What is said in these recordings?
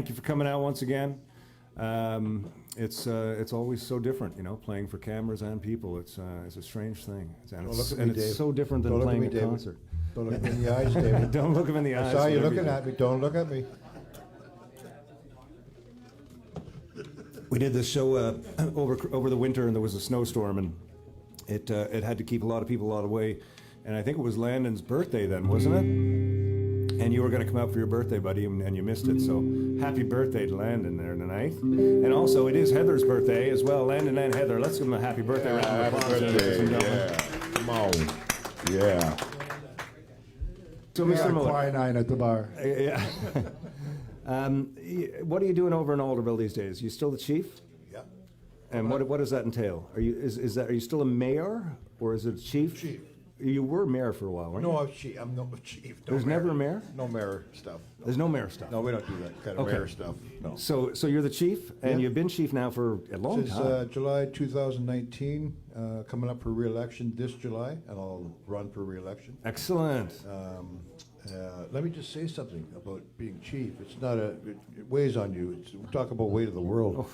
thank you for coming out once again. It's always so different, you know, playing for cameras and people. It's a strange thing, and it's so different than playing a concert. Don't look me in the eyes, David. Don't look him in the eyes. I saw you looking at me. Don't look at me. We did this show over the winter, and there was a snowstorm, and it had to keep a lot of people out of the way. And I think it was Landon's birthday then, wasn't it? And you were going to come out for your birthday, buddy, and you missed it. So happy birthday to Landon there tonight. And also, it is Heather's birthday as well. Landon and Heather, let's give them a happy birthday round of applause. Happy birthday, yeah. Come on. Yeah. So, We Mr. had Miller. quinine at the bar. Yeah. What are you doing over in Alderville these days? You still the chief? Yeah. And what does that entail? Are you still a mayor or is it chief? Chief. You were mayor for a while, weren't you? No, I'm chief. I'm not a chief. No There's never a mayor? No mayor stuff. There's no mayor stuff. No, we don't do that kind of Okay. mayor stuff. No. So you're the chief, and Yeah. you've been chief now for a long Since time. July 2019, coming up for re-election this July, and I'll run for re-election. Excellent. Let me just say something about being chief. It's not it weighs on you. We talk about weight of the world.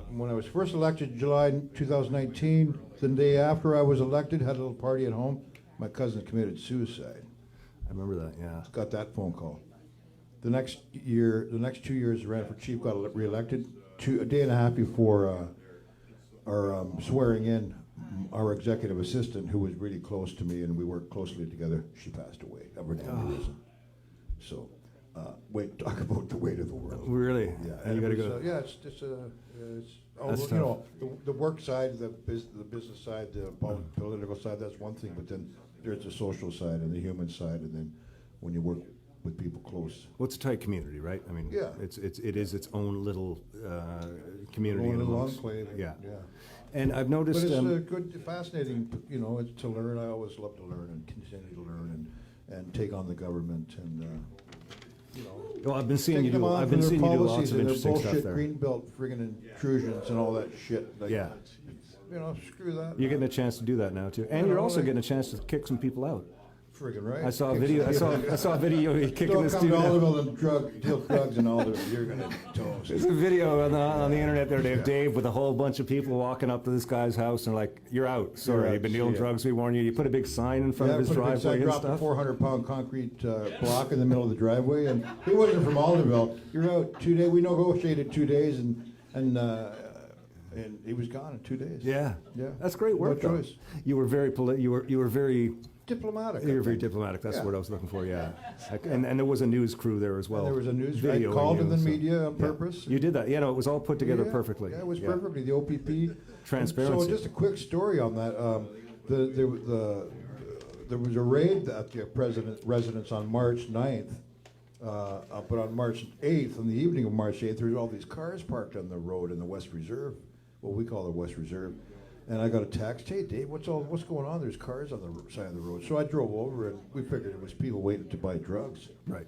When I was first elected in July 2019, the day after I was elected, had a little party at home. My cousin committed suicide. I remember that. Yeah. Got that phone call. The next 2 years, I ran for chief, got re-elected. A day and a half before our swearing in, our executive assistant, who was really close to me, and we worked closely together, she passed away of an aneurysm. So, talk about the weight of the world. Really? Yeah, And you got to go. yeah, it's That's you know, the work side, the business side, the political side. That's one thing, but then there's the social side and the human side, and then when you work with people close. Well, it's a tight community, right? I mean, Yeah. it is its own little community. Own little amongst- enclave. Yeah. Yeah. And I've But noticed. it's good, fascinating, you know, it's to learn. I always love to learn and continue to learn and take on the government and, you know. Well, I've been seeing take you them do. on I've for been their seeing you do policies lots of and their interesting stuff bullshit there. Greenbelt friggin' intrusions and all that shit. Like, Yeah. You know, screw that. You're getting a chance to do that now too, and You you're know, also like- getting a chance to kick some people out. Friggin' right. I saw a video. I saw a video of you kicking Don't this come dude to out. Alderville and deal drugs and all that. You're gonna be toast. There's a video on the internet there, Dave, with a whole bunch of people walking up to this guy's house and like, "You're out. Sorry, You're out. you've been dealing See ya." drugs. We warn you." You put a big sign in front of his put a big sign, driveway and dropped a stuff. 400-pound concrete block in the middle of the driveway, and he wasn't from Alderville. You're out 2 days. We negotiated 2 days, and he was gone in 2 days. Yeah, Yeah. that's great work. No though. choice. You were very You were very. Diplomatic. You were I very think. diplomatic. That's Yeah. the word I was looking for. Yeah, and there was a news crew there as well. And there was a news. I videoing called you, in the so- media on Yeah. purpose. You did that. Yeah, no, it was all put together Yeah. perfectly. Yeah, it was perfectly. The OPP. Transparency. So just a quick story on that. There was a raid at the president's residence on March 9th. But on March 8th, on the evening of March 8th, there was all these cars parked on the road in the West Reserve, what we call the West Reserve. And I got a text, "Hey Dave, what's going on? There's cars on the side of the road." So I drove over, and we figured it was people waiting to buy drugs. Right.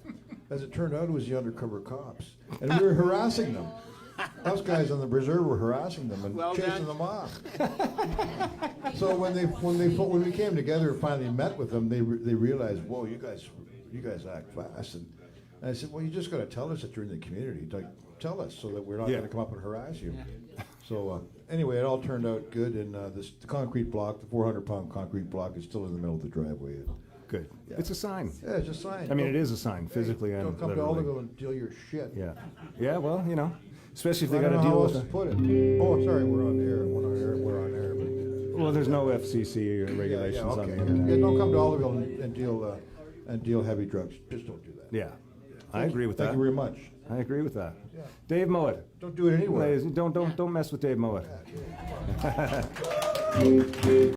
As it turned out, it was the undercover cops, and we were harassing them. Us guys on the reserve were harassing them and chasing them off. So when we came together and finally met with them, they realized, "Whoa, you guys act fast." And I said, "Well, you just got to tell us that you're in the community. Like, tell us so that we're not Yeah. going to come up and harass you." So anyway, it all turned out good, and the concrete block, the 400-pound concrete block, is still in the middle of the driveway. Good. Yeah. It's a sign. Yeah, it's a sign. I mean, it is a sign, physically and Don't come to literally. Alderville and deal your shit. Yeah. Yeah. Well, you know, especially if they I got don't to know how deal else with. to put it. Oh, sorry, we're on air. We're on air. Well, there's no FCC regulations yeah, on okay. the internet. Yeah, don't come to Alderville and deal heavy drugs. Just don't do that. Yeah. I agree with Thank that. you very much. I agree with that. Yeah. Dave Mowat. Don't do it anyway. Ladies, don't mess with Dave Mowat.